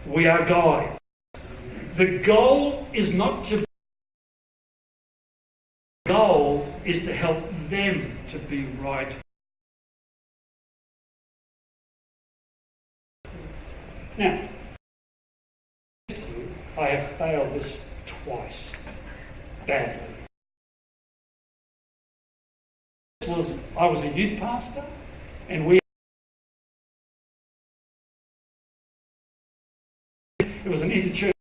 We are guides. The goal is not to... The goal is to help them to be right. Now, I have failed this twice, badly. I was a youth pastor, and it was an interchurch.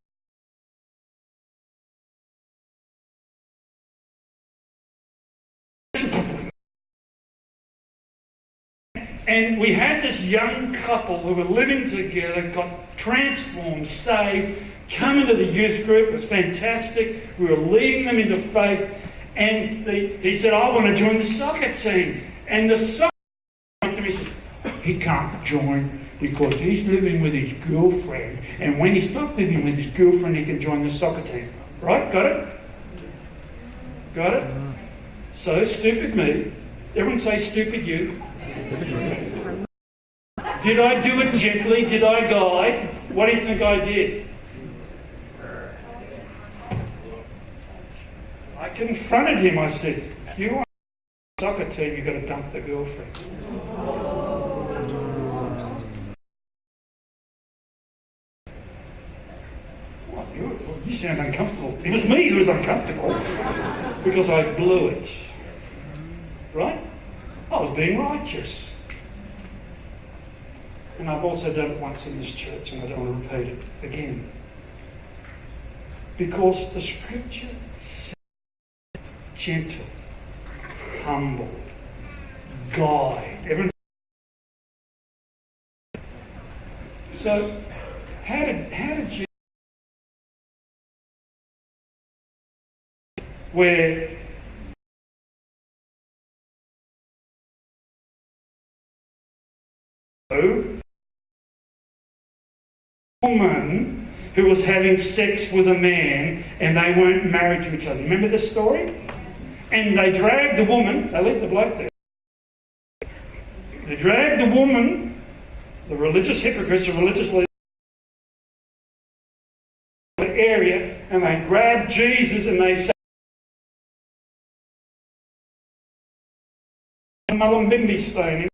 And we had this young couple who were living together, got transformed, saved, come into the youth group. It was fantastic. We were leading them into faith. And he said, I want to join the soccer team. And the soccer team said, he can't join because he's living with his girlfriend. And when he's not living with his girlfriend, he can join the soccer team. Right? Got it? Got it? So, stupid me. Everyone say stupid you. Did I do it gently? Did I guide? What do you think I did? I confronted him. I said, if you want a soccer team, you've got to dump the girlfriend. What? You sound uncomfortable. It was me who was uncomfortable because I blew it. Right? I was being righteous. And I've also done it once in this church, and I don't want to repeat it again. Because the scripture says gentle, humble, guide. Everyone. So, how did you... Where... woman who was having sex with a man and they weren't married to each other. Remember this story? And they dragged the woman, they left the bloke there. They dragged the woman, the religious hypocrites, the religious leaders, the area, and they grabbed Jesus and they said, Malumbimbi stoning.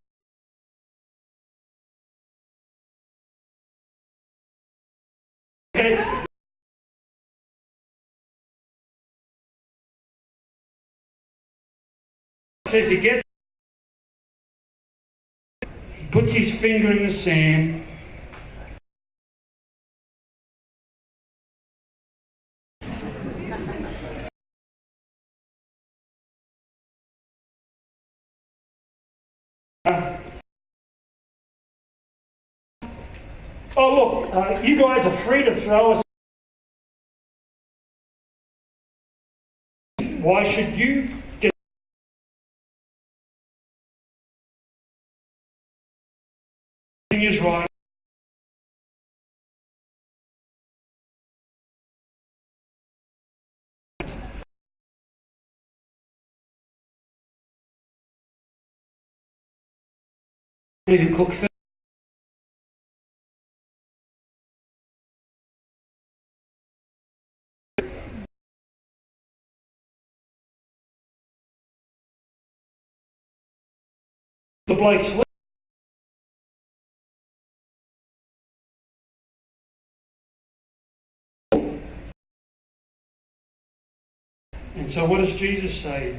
Says he puts his finger in the sand. Oh look, you guys are free to throw us. Why should you get is right? You can cook food. The bloke's left. And so what does Jesus say?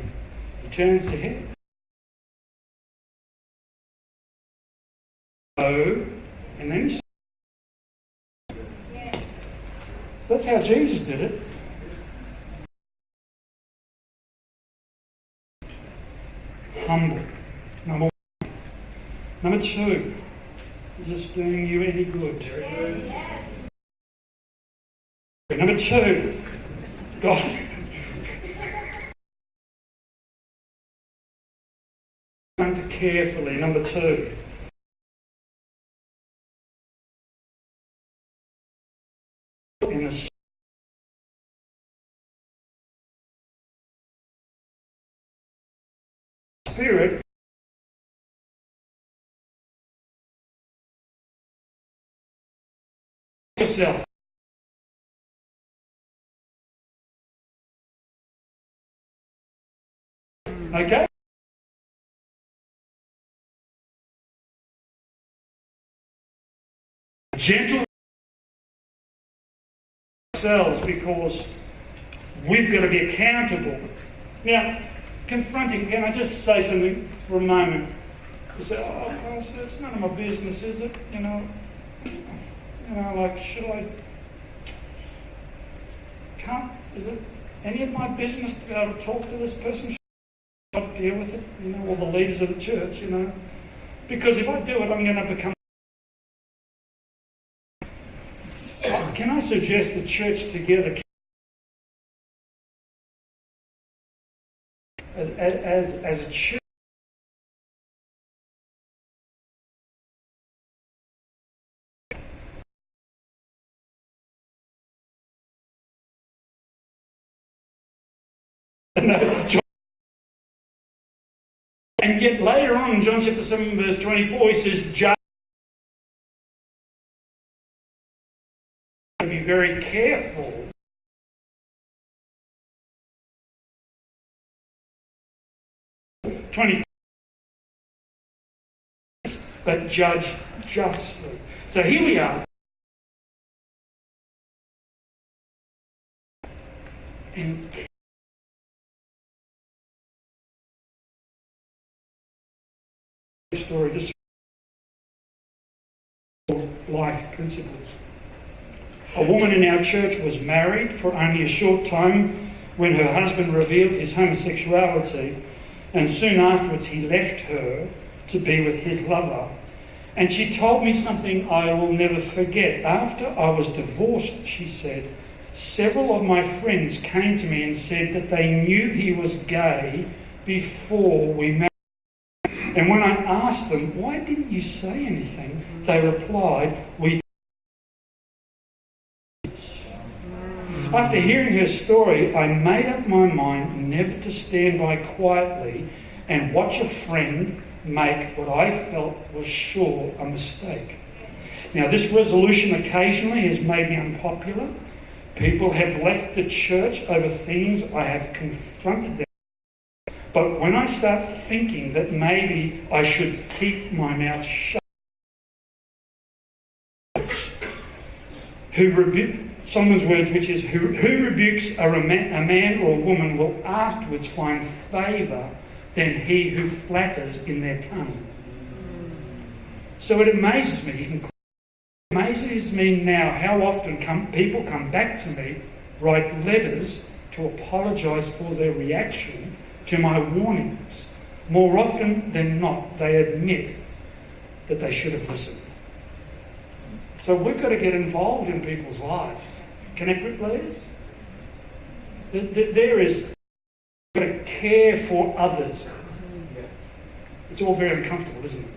He turns to him. Oh, and then he... So that's how Jesus did it. Humble. Number one. Number two. Is this doing you any good? Yes. Number two. God. Carefully. Number two. In the Spirit, yourself. Okay? Gentle ourselves, because we've got to be accountable. Now, confronting, can I just say something for a moment? You say, oh, Pastor, it's none of my business, is it? Like, should I? Is it any of my business to be able to talk to this person? Should I deal with it? Or the leaders of the church, Because if I do it, I'm going to become. Can I suggest the church together as a church? And yet later on in John chapter 7 verse 24 he says, judge. Be very careful. But judge justly. So here we are. And story, this life principles. A woman in our church was married for only a short time when her husband revealed his homosexuality, and soon afterwards he left her to be with his lover. And she told me something I will never forget. After I was divorced, she said, several of my friends came to me and said that they knew he was gay before we married. And when I asked them, why didn't you say anything? They replied, we. After hearing her story, I made up my mind never to stand by quietly and watch a friend make what I felt was sure a mistake. Now, this resolution occasionally has made me unpopular. People have left the church over things I have confronted them. But when I start thinking that maybe I should keep my mouth shut, Solomon's words, which is, who rebukes a man or a woman will afterwards find favour than he who flatters in their tongue. So it amazes me. It amazes me now how often people come back to me, write letters to apologise for their reaction to my warnings. More often than not, they admit that they should have listened. So we've got to get involved in people's lives. Connect with leaders. There is to care for others. It's all very uncomfortable, isn't it?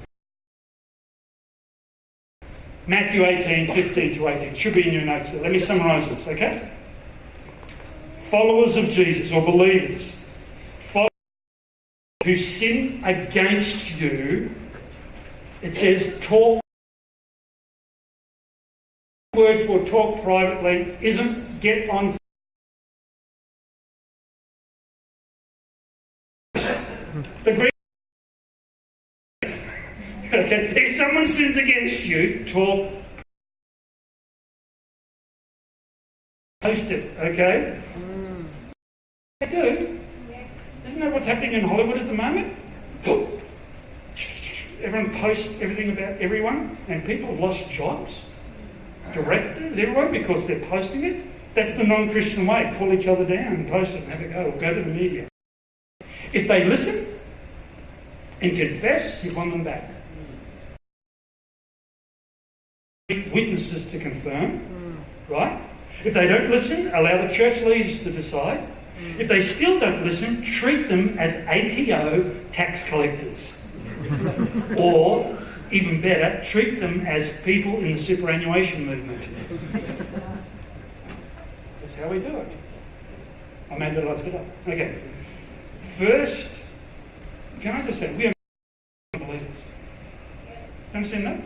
Matthew 18:15 to 18. It should be in your notes there. Let me summarise this, okay? Followers of Jesus, or believers, who sin against you, it says talk. The word for talk privately isn't get on. The Greek. Okay, if someone sins against you, talk. Post it, okay? They do. Isn't that what's happening in Hollywood at the moment? Everyone posts everything about everyone, and people have lost jobs. Directors, everyone, because they're posting it. That's the non-Christian way. Pull each other down and post it and have a go, or go to the media. If they listen and confess, you've won them back. Witnesses to confirm, right? If they don't listen, allow the church leaders to decide. If they still don't listen, treat them as ATO tax collectors. Or, even better, treat them as people in the superannuation movement. That's how we do it. I made that last bit up. Okay. First, can I just say, we are believers. Understand that?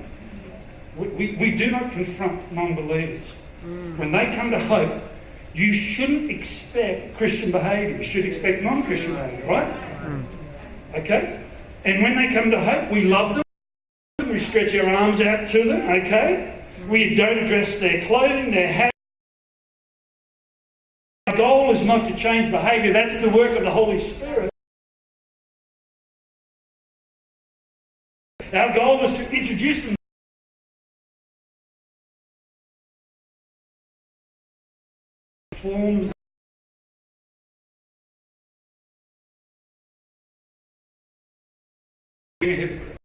We do not confront non-believers. When they come to hope, you shouldn't expect Christian behaviour. You should expect non-Christian behaviour, right? Okay? And when they come to hope, we love them. We stretch our arms out to them, okay? We don't address their clothing, their habits. Our goal is not to change behaviour. That's the work of the Holy Spirit. Our goal is to introduce them to forms of a hypocrite.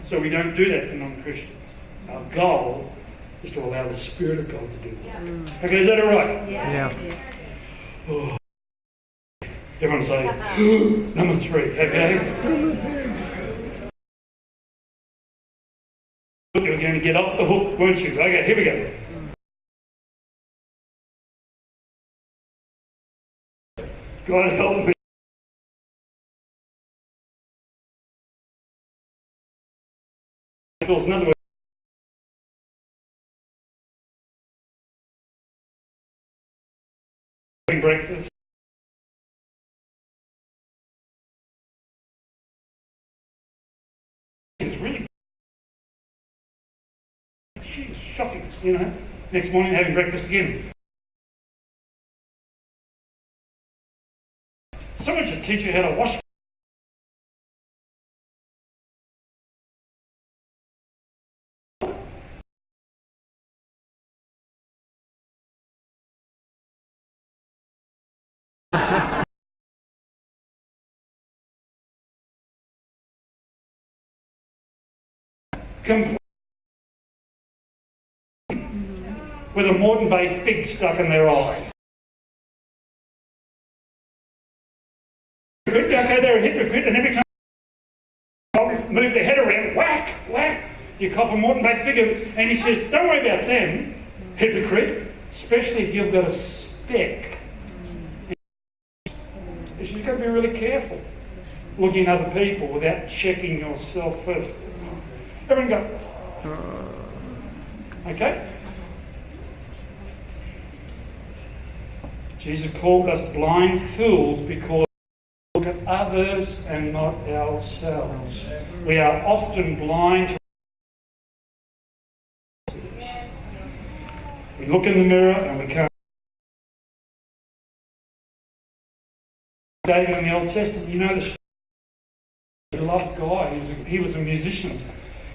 So we don't do that for non-Christians. Our goal is to allow the Spirit of God to do that. Okay, is that all right? Yeah. Oh. Everyone say, number 3, okay? You're going to get off the hook, weren't you? Okay, here we go. God help me. Feels another way. Breakfast. It's really shocking, you know. Next morning having breakfast again. Someone should teach you how to wash. With a Moreton Bay fig stuck in their eye. Okay, they're a hypocrite, and every time you move their head around, whack, whack, you cop a Moreton Bay fig, and he says, don't worry about them, hypocrite, especially if you've got a speck. You've got to be really careful looking at other people without checking yourself first. Everyone go. Okay? Jesus called us blind fools because we look at others and not ourselves. We are often blind to we look in the mirror and we can't. David in the Old Testament, you know the story. He loved God. He was a musician.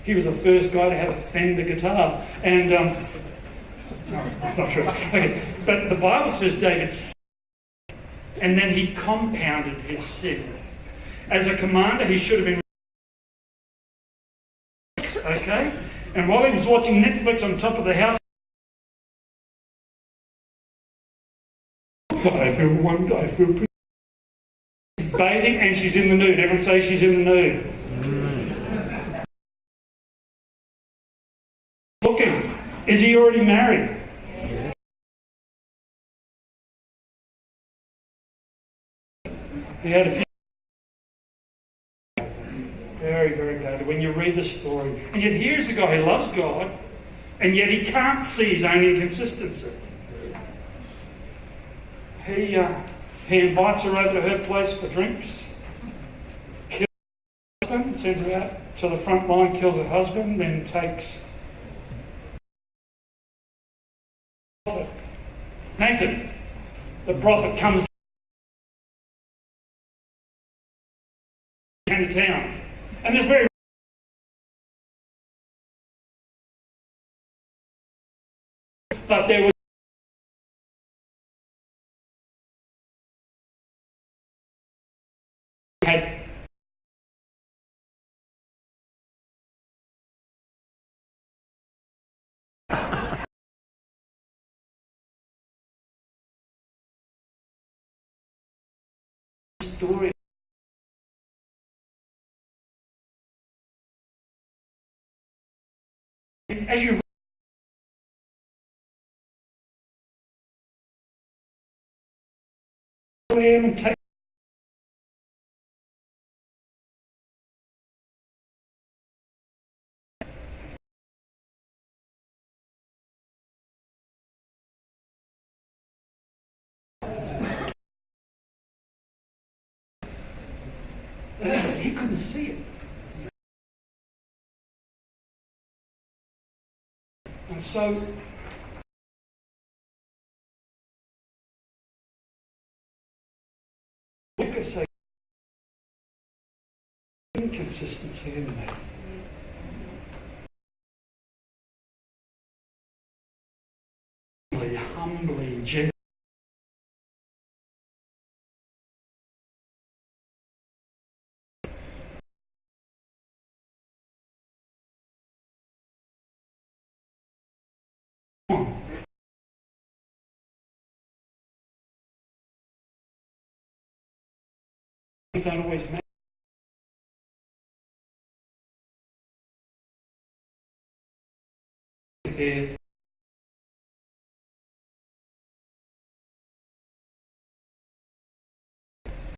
He was the first guy to have a Fender guitar. And, no, that's not true. Okay, but the Bible says David sinned, and then he compounded his sin. As a commander, he should have been. Okay? And while he was watching Netflix on top of the house, I feel pretty. Bathing, and she's in the nude. Everyone say she's in the nude. Looking. Is he already married? He had a few. Very, very bad. When you read the story. And yet here's a guy who loves God, and yet he can't see his own inconsistency. He invites her over to her place for drinks, kills her husband, sends her out to the front line, kills her husband, then takes Nathan, the prophet, comes into town. And there's very but there was had story. As you and take But he couldn't see it. And so we could say inconsistency in that. Humbly, gently. Don't always matter. There's